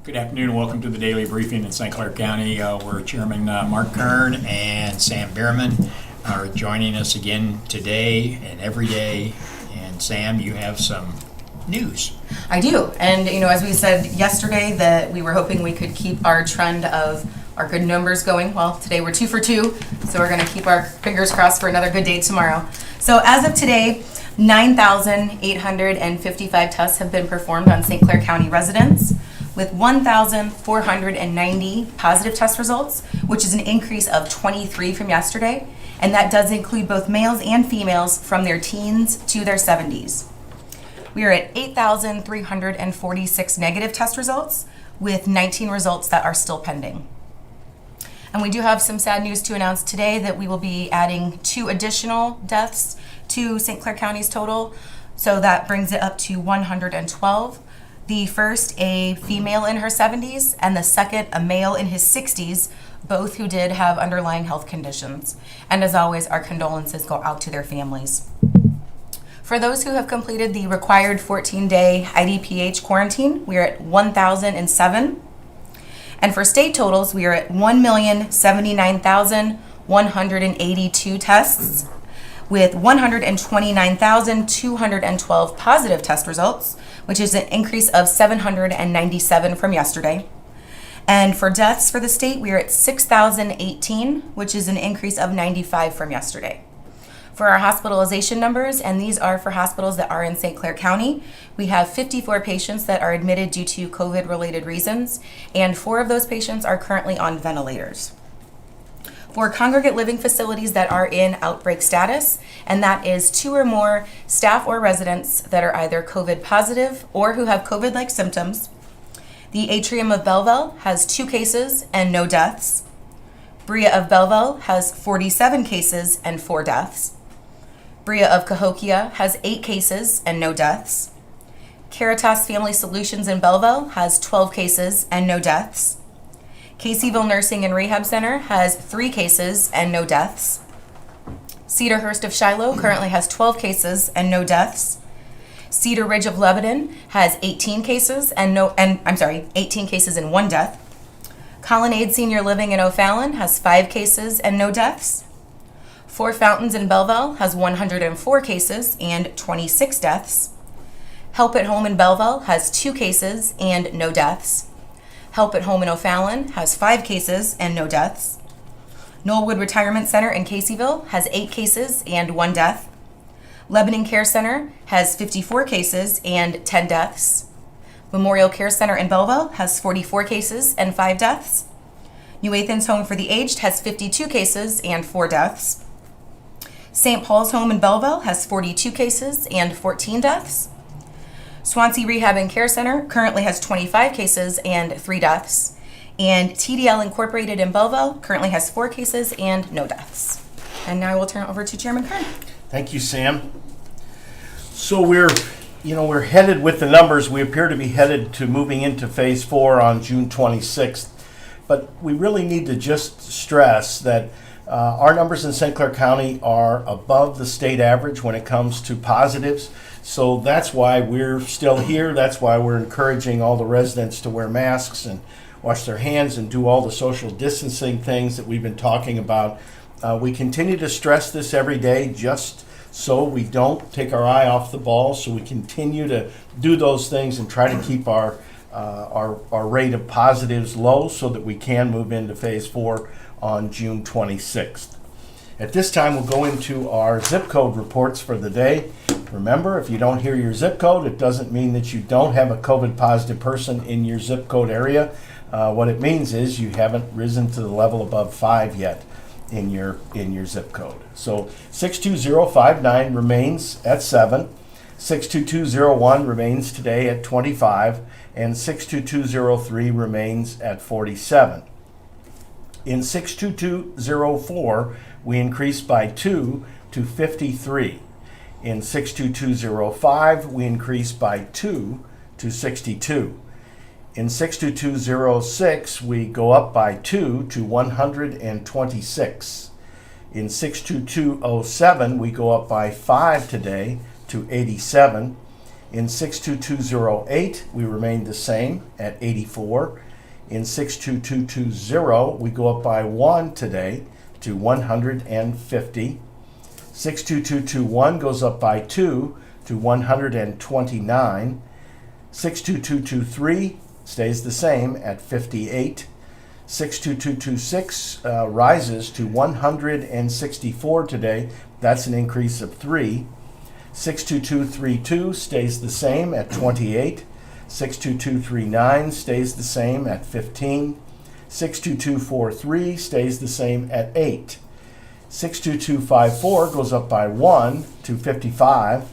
Good afternoon and welcome to the daily briefing in St. Clair County. Where Chairman Mark Kern and Sam Bierman are joining us again today and every day. And Sam, you have some news. I do. And, as we said yesterday, that we were hoping we could keep our trend of our good numbers going. Well, today we're 2 for 2, so we're going to keep our fingers crossed for another good day tomorrow. So as of today, 9,855 tests have been performed on St. Clair County residents, with 1,490 positive test results, which is an increase of 23 from yesterday. And that does include both males and females from their teens to their 70s. We are at 8,346 negative test results, with 19 results that are still pending. And we do have some sad news to announce today that we will be adding 2 additional deaths to St. Clair County's total. So that brings it up to 112. The first, a female in her 70s, and the second, a male in his 60s, both who did have underlying health conditions. And as always, our condolences go out to their families. For those who have completed the required 14-day IDPH quarantine, we are at 1,007. And for state totals, we are at 1,079,182 tests, with 129,212 positive test results, which is an increase of 797 from yesterday. And for deaths for the state, we are at 6,018, which is an increase of 95 from yesterday. For our hospitalization numbers, and these are for hospitals that are in St. Clair County, we have 54 patients that are admitted due to COVID-related reasons, and 4 of those patients are currently on ventilators. For congregate living facilities that are in outbreak status, and that is 2 or more staff or residents that are either COVID positive or who have COVID-like symptoms, the Atrium of Belleville has 2 cases and no deaths. Brea of Belleville has 47 cases and 4 deaths. Brea of Cahokia has 8 cases and no deaths. Caritas Family Solutions in Belleville has 12 cases and no deaths. Caseyville Nursing and Rehab Center has 3 cases and no deaths. Cedarhurst of Shiloh currently has 12 cases and no deaths. Cedar Ridge of Lebanon has 18 cases and 18 cases and 1 death. Colonnade Senior Living in O'Fallon has 5 cases and no deaths. Four Fountains in Belleville has 104 cases and 26 deaths. Help at Home in Belleville has 2 cases and no deaths. Help at Home in O'Fallon has 5 cases and no deaths. Knollwood Retirement Center in Caseyville has 8 cases and 1 death. Lebanon Care Center has 54 cases and 10 deaths. Memorial Care Center in Belleville has 44 cases and 5 deaths. New Athens Home for the Aged has 52 cases and 4 deaths. St. Paul's Home in Belleville has 42 cases and 14 deaths. Swansea Rehab and Care Center currently has 25 cases and 3 deaths. And TDL Incorporated in Belleville currently has 4 cases and no deaths. And now I will turn it over to Chairman Kern. Thank you, Sam. So we're headed with the numbers. We appear to be headed to moving into phase 4 on June 26th. But we really need to just stress that our numbers in St. Clair County are above the state average when it comes to positives. So that's why we're still here. That's why we're encouraging all the residents to wear masks and wash their hands and do all the social distancing things that we've been talking about. We continue to stress this every day just so we don't take our eye off the ball, so we continue to do those things and try to keep our rate of positives low so that we can move into phase 4 on June 26th. At this time, we'll go into our zip code reports for the day. Remember, if you don't hear your zip code, it doesn't mean that you don't have a COVID positive person in your zip code area. What it means is you haven't risen to the level above 5 yet in your zip code. So 62059 remains at 7, 62201 remains today at 25, and 62203 remains at 47. In 62204, we increased by 2 to 53. In 62205, we increased by 2 to 62. In 62206, we go up by 2 to 126. In 62207, we go up by 5 today to 87. In 62208, we remain the same at 84. In 62220, we go up by 1 today to 150. 62221 goes up by 2 to 129. 62223 stays the same at 58. 62226 rises to 164 today. That's an increase of 3. 62232 stays the same at 28. 62239 stays the same at 15. 62243 stays the same at 8. 62254 goes up by 1 to 55.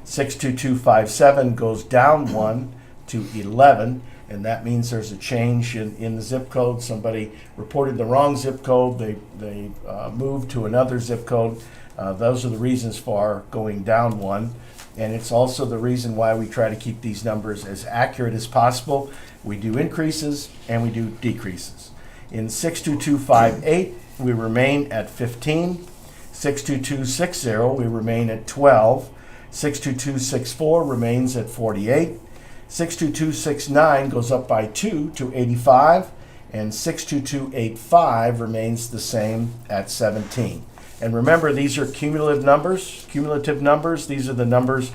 62257 goes down 1 to 11, and that means there's a change in the zip code. Somebody reported the wrong zip code. They moved to another zip code. Those are the reasons for going down 1. And it's also the reason why we try to keep these numbers as accurate as possible. We do increases and we do decreases. In 62258, we remain at 15. 62260, we remain at 12. 62264 remains at 48. 62269 goes up by 2 to 85. And 62285 remains the same at 17. And remember, these are cumulative numbers. These are the numbers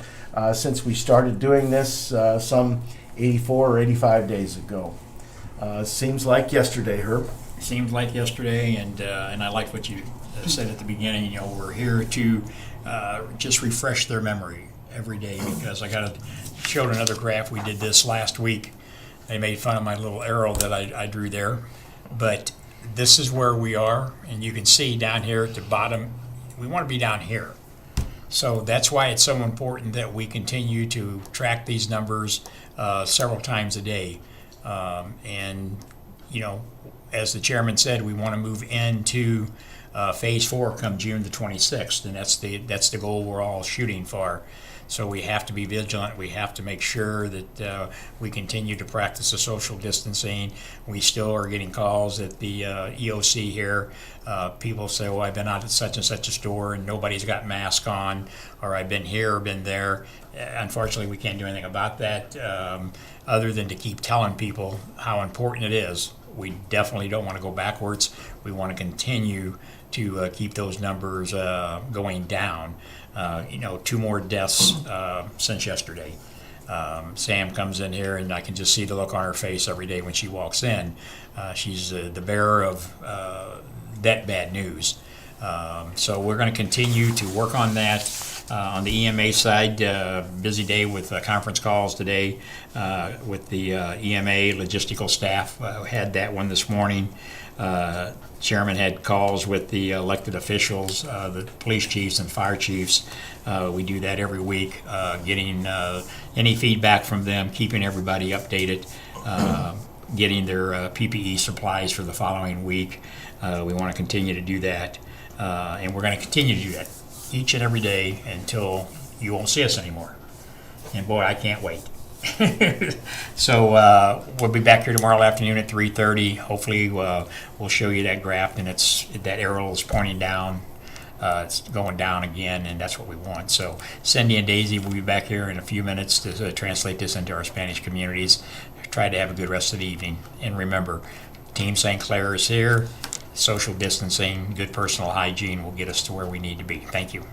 since we started doing this some 84 or 85 days ago. Seems like yesterday, Herb. Seems like yesterday, and I like what you said at the beginning. You know, we're here to just refresh their memory every day, because showed another graph. We did this last week. They made fun of my little arrow that I drew there, but this is where we are, and you can see down here at the bottom, we want to be down here. So that's why it's so important that we continue to track these numbers several times a day. And, you know, as the chairman said, we want to move into phase 4 come June the 26th, and that's the goal we're all shooting for. So we have to be vigilant. We have to make sure that we continue to practice the social distancing. We still are getting calls at the EOC here. People say, well, I've been out at such and such a store and nobody's got masks on, or I've been here or been there. Unfortunately, we can't do anything about that other than to keep telling people how important it is. We definitely don't want to go backwards. We want to continue to keep those numbers going down. 2 more deaths since yesterday. Sam comes in here, and I can just see the look on her face every day when she walks in. She's the bearer of that bad news. So we're going to continue to work on that. On the EMA side, busy day with conference calls today with the EMA logistical staff. Had that one this morning. Chairman had calls with the elected officials, the police chiefs and fire chiefs. We do that every week, getting any feedback from them, keeping everybody updated, getting their PPE supplies for the following week. We want to continue to do that, and we're going to continue to do that each and every day until you won't see us anymore. And boy, I can't wait. So we'll be back here tomorrow afternoon at 3:30. Hopefully we'll show you that graph, and that arrow is pointing down. It's going down again, and that's what we want. So Cindy and Daisy will be back here in a few minutes to translate this into our Spanish communities. Try to have a good rest of the evening. And remember, Team St. Clair is here. Social distancing, good personal hygiene will get us to where we need to be. Thank you.